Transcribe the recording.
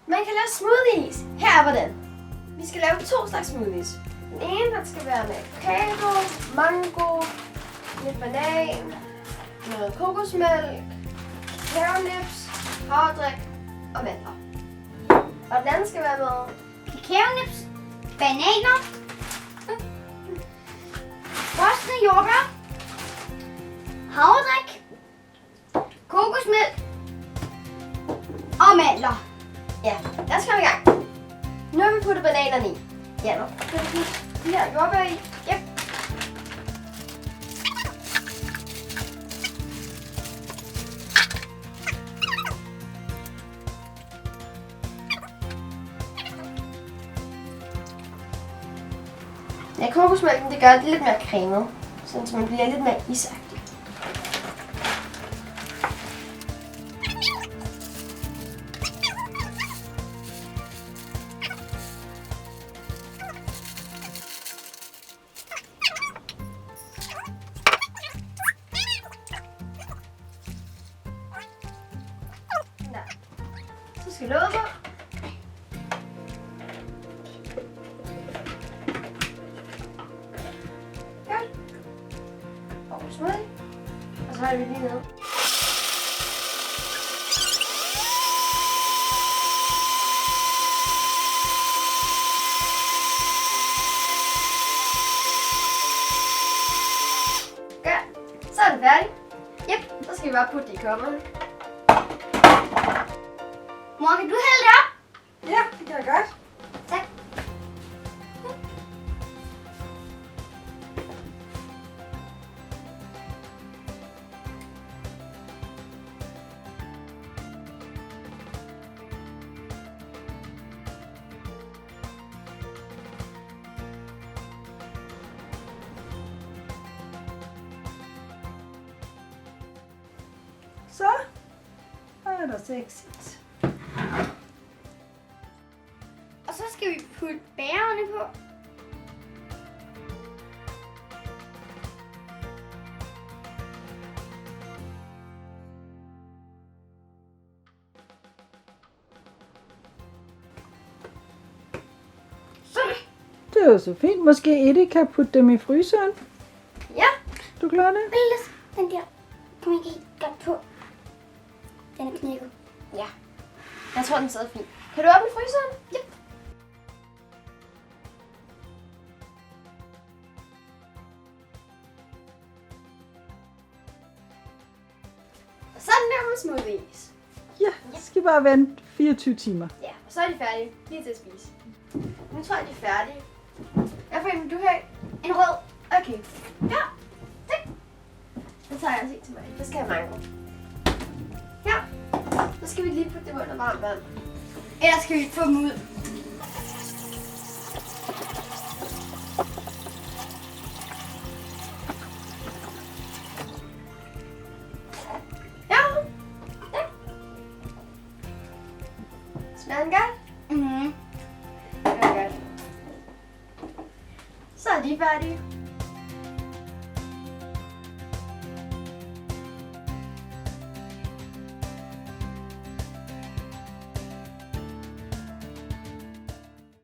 Man kan lave smoothie-is. Her er hvordan. Vi skal lave 2 slags smoothies. Den ene, der skal være med avocado, mango, lidt banan, noget kokosmælk, kakaonips, havredrik og mandler. Og den anden skal være med Kakaonips, bananer, frosne jordbær, havredrik, kokosmælk og mandler. Ja, lad os komme i gang. Nu har vi puttet bananerne i. Ja, nu skal vi putte de her jordbær i. Yep. Ja, kokosmælken, det gør det lidt mere cremet, så man bliver lidt mere isagtig. Så skal låget på. Godt. Og smoothie. Og så har vi lige ned. Godt. Så er det færdigt. Yep, så skal vi bare putte det i kopperne. Mor, kan du hælde det op? Ja, det gør jeg godt. Tak. Så er der sexigt. Og så skal vi putte bærerne på. Det er jo så fint. Måske Eddie kan putte dem i fryseren. Ja. Du klarer det? Ellers, den der kommer ikke helt godt på. Den er knækket. Ja. Jeg tror, den sidder fint. Kan du åbne fryseren? Ja. Og så er den der med smoothies. Ja, skal bare vente 24 timer. Ja, og så er de færdige. Lige til at spise. Nu tror jeg, de er færdige. Jeg får en, du har en rød. Okay. Ja. Tak. Den tager jeg også en til mig. Det skal jeg mango. Ja. Så skal vi lige putte dem under varmt vand. Ellers skal vi få dem ud. Ja. Ja. Smager den godt? Mhm. Det er godt. Så er de færdige.